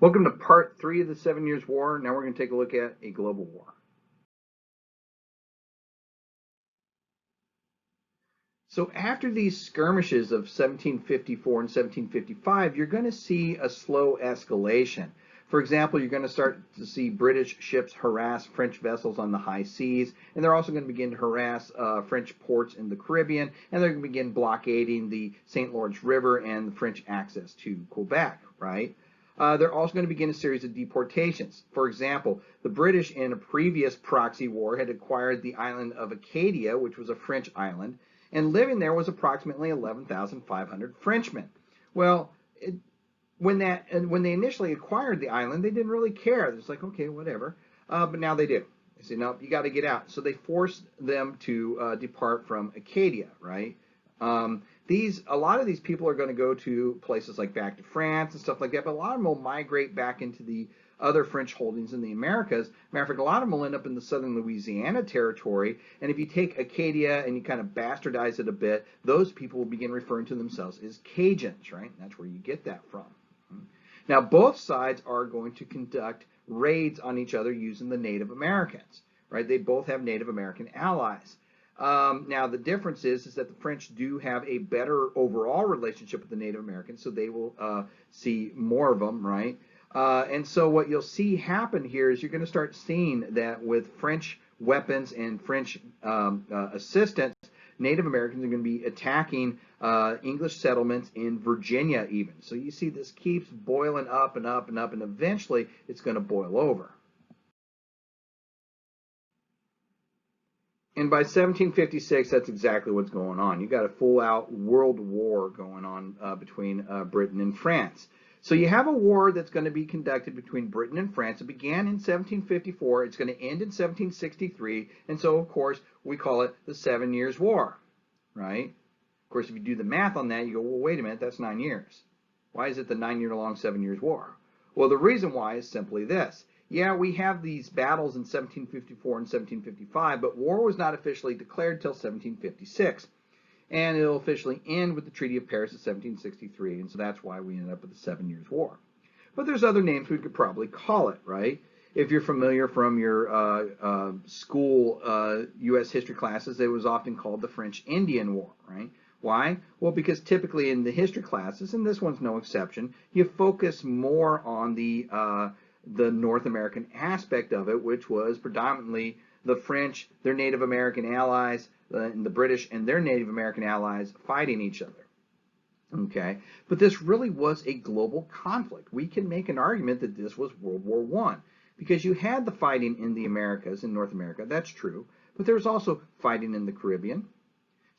Welcome to part 3 of the 7 Years' War. Now we're going to take a look at a global war. So after these skirmishes of 1754 and 1755, you're going to see a slow escalation. For example, you're going to start to see British ships harass French vessels on the high seas, and they're also going to begin to harass French ports in the Caribbean, and they're going to begin blockading the St. Lawrence River and the French access to Quebec, right? They're also going to begin a series of deportations. For example, the British in a previous proxy war had acquired the island of Acadia, which was a French island, and living there was approximately 11,500 Frenchmen. Well, when they initially acquired the island, they didn't really care. It's like, okay, whatever. But now they do. They say, no, you got to get out. So they forced them to depart from Acadia, right? A lot of these people are going to go to places like back to France and stuff like that, but a lot of them will migrate back into the other French holdings in the Americas. Matter of fact, a lot of them will end up in the southern Louisiana territory, and if you take Acadia and you kind of bastardize it a bit, those people will begin referring to themselves as Cajuns, right? That's where you get that from. Now, both sides are going to conduct raids on each other using the Native Americans, right? They both have Native American allies. Now, the difference is that the French do have a better overall relationship with the Native Americans, so they will see more of them, right? And so what you'll see happen here is you're going to start seeing that with French weapons and French assistance, Native Americans are going to be attacking English settlements in Virginia even. So you see this keeps boiling up and up and up, and eventually it's going to boil over. And by 1756, that's exactly what's going on. You got a full-out world war going on between Britain and France. So you have a war that's going to be conducted between Britain and France. It began in 1754. It's going to end in 1763. And so, of course, we call it the 7 Years' War, right? Of course, if you do the math on that, you go, well, wait a minute, that's 9 years. Why is it the 9-year-long 7 Years' War? Well, the reason why is simply this. Yeah, we have these battles in 1754 and 1755, but war was not officially declared till 1756. And it'll officially end with the Treaty of Paris of 1763, and so that's why we ended up with the 7 Years' War. But there's other names we could probably call it, right? If you're familiar from your school U.S. history classes, it was often called the French-Indian War, right? Why? Well, because typically in the history classes, and this one's no exception, you focus more on the North American aspect of it, which was predominantly the French, their Native American allies, and the British and their Native American allies fighting each other. Okay, but this really was a global conflict. We can make an argument that this was World War I because you had the fighting in the Americas, in North America, that's true, but there was also fighting in the Caribbean.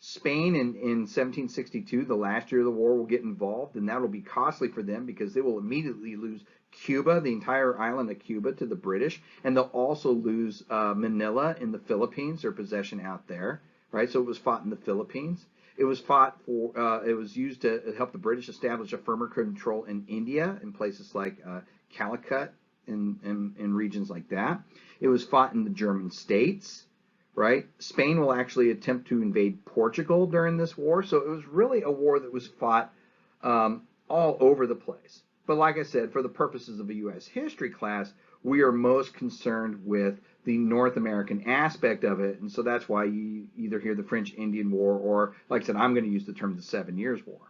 Spain in 1762, the last year of the war, will get involved, and that will be costly for them because they will immediately lose Cuba, the entire island of Cuba, to the British, and they'll also lose Manila in the Philippines, their possession out there, right? So it was fought in the Philippines. It was fought for. It was used to help the British establish a firmer control in India, in places like Calicut, in regions like that. It was fought in the German states. Right? Spain will actually attempt to invade Portugal during this war. So it was really a war that was fought all over the place. But like I said, for the purposes of a U.S. history class, we are most concerned with the North American aspect of it. And so that's why you either hear the French-Indian War or, like I said, I'm going to use the term the 7 Years' War.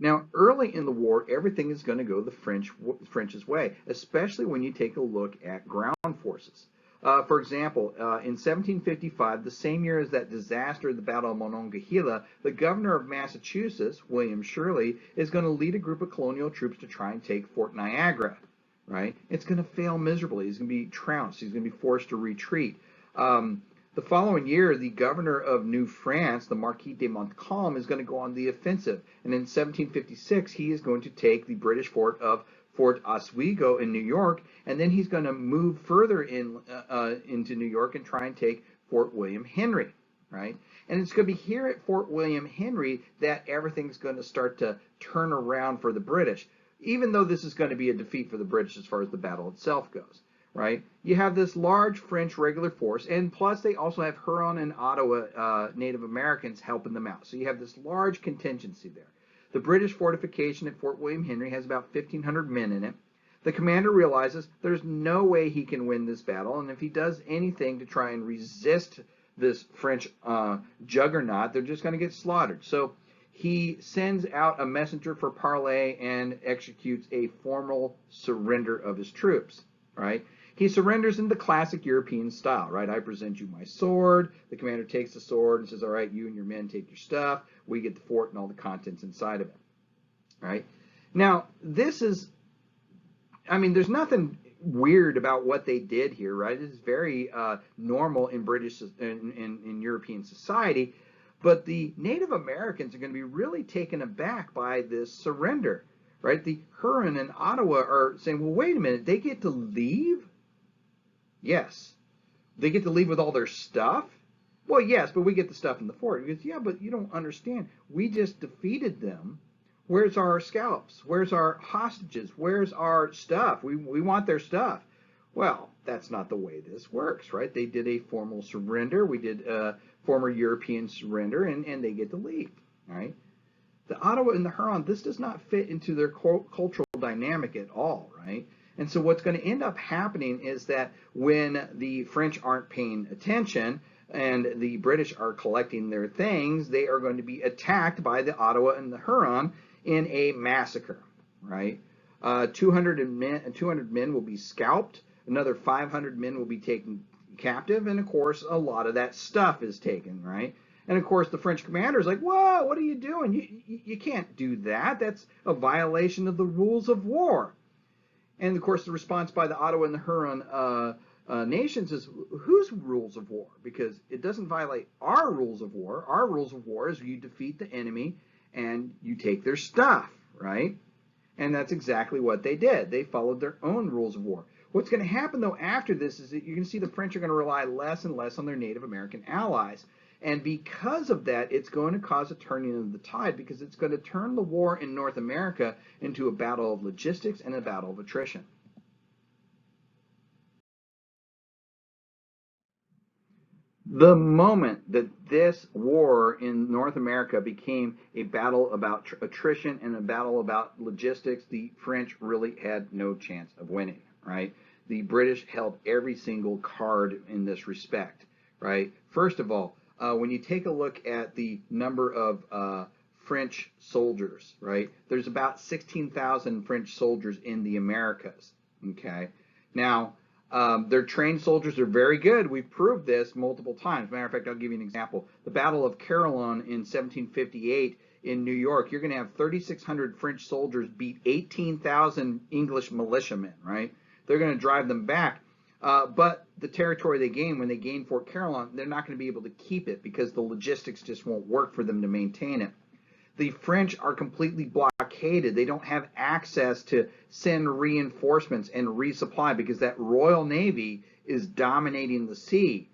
Now, early in the war, everything is going to go the French's way, especially when you take a look at ground forces. For example, in 1755, the same year as that disaster, the Battle of Monongahela, the governor of Massachusetts, William Shirley, is going to lead a group of colonial troops to try and take Fort Niagara, right? It's going to fail miserably. He's going to be trounced. He's going to be forced to retreat. The following year, the governor of New France, the Marquis de Montcalm, is going to go on the offensive. And in 1756, he is going to take the British fort of Fort Oswego in New York, and then he's going to move further into New York and try and take Fort William Henry, right? And it's going to be here at Fort William Henry that everything's going to start to turn around for the British, even though this is going to be a defeat for the British as far as the battle itself goes. right? You have this large French regular force, and plus they also have Huron and Ottawa Native Americans helping them out. So you have this large contingency there. The British fortification at Fort William Henry has about 1,500 men in it. The commander realizes there's no way he can win this battle, and if he does anything to try and resist this French juggernaut, they're just going to get slaughtered. So he sends out a messenger for parley and executes a formal surrender of his troops, right? He surrenders in the classic European style, right? I present you my sword. The commander takes the sword and says, all right, you and your men take your stuff. We get the fort and all the contents inside of it, right? Now, this is, I mean, there's nothing weird about what they did here, right? It's very normal in British, in European society. But the Native Americans are going to be really taken aback by this surrender, right? The Huron and Ottawa are saying, well, wait a minute, they get to leave? Yes. They get to leave with all their stuff? Well, yes, but we get the stuff in the fort. He goes, yeah, but you don't understand. We just defeated them. Where's our scalps? Where's our hostages? Where's our stuff? We want their stuff. Well, that's not the way this works, right? They did a formal surrender. We did a former European surrender, and they get to leave, right? The Ottawa and the Huron, this does not fit into their cultural dynamic at all, right? And so what's going to end up happening is that when the French aren't paying attention and the British are collecting their things, they are going to be attacked by the Ottawa and the Huron in a massacre, right? 200 men will be scalped. Another 500 men will be taken captive. And, of course, a lot of that stuff is taken, right? And, of course, the French commander is like, whoa, what are you doing? You can't do that. That's a violation of the rules of war. And, of course, the response by the Ottawa and the Huron nations is, whose rules of war? Because it doesn't violate our rules of war. Our rules of war is you defeat the enemy and you take their stuff, right? And that's exactly what they did. They followed their own rules of war. What's going to happen, though, after this is that you're going to see the French are going to rely less and less on their Native American allies. And because of that, it's going to cause a turning of the tide, because it's going to turn the war in North America into a battle of logistics and a battle of attrition. The moment that this war in North America became a battle about attrition and a battle about logistics, the French really had no chance of winning, right? The British held every single card in this respect, right? First of all, when you take a look at the number of French soldiers, right, there's about 16,000 French soldiers in the Americas, okay? Now, their trained soldiers are very good. We've proved this multiple times. Matter of fact, I'll give you an example. The Battle of Carillon in 1758 in New York, you're going to have 3,600 French soldiers beat 18,000 English militiamen, right? They're going to drive them back. But the territory they gain, when they gain Fort Carillon, they're not going to be able to keep it because the logistics just won't work for them to maintain it. The French are completely blockaded. They don't have access to send reinforcements and resupply because that Royal Navy is dominating the sea,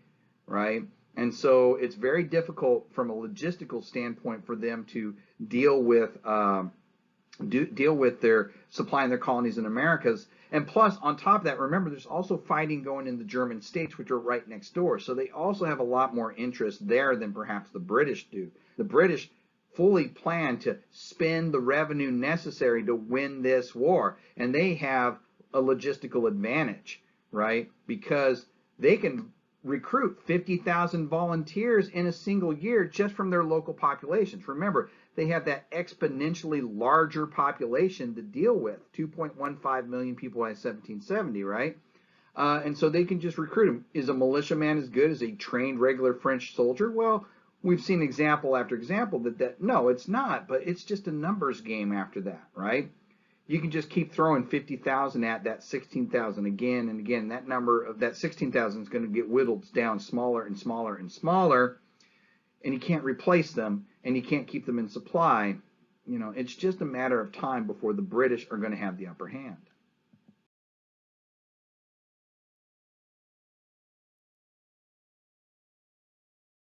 right? And so it's very difficult from a logistical standpoint for them to deal with their supplying their colonies in Americas. And plus, on top of that, remember, there's also fighting going in the German states, which are right next door. So they also have a lot more interest there than perhaps the British do. The British fully plan to spend the revenue necessary to win this war. And they have a logistical advantage, right? Because they can recruit 50,000 volunteers in a single year just from their local populations. Remember, they have that exponentially larger population to deal with, 2.15 million people by 1770, right? And so they can just recruit them. Is a militiaman as good as a trained regular French soldier? Well, we've seen example after example that no, it's not, but it's just a numbers game after that, right? You can just keep throwing 50,000 at that 16,000 again and again. That number of that 16,000 is going to get whittled down smaller and smaller and smaller, and you can't replace them, and you can't keep them in supply. You know, it's just a matter of time before the British are going to have the upper hand.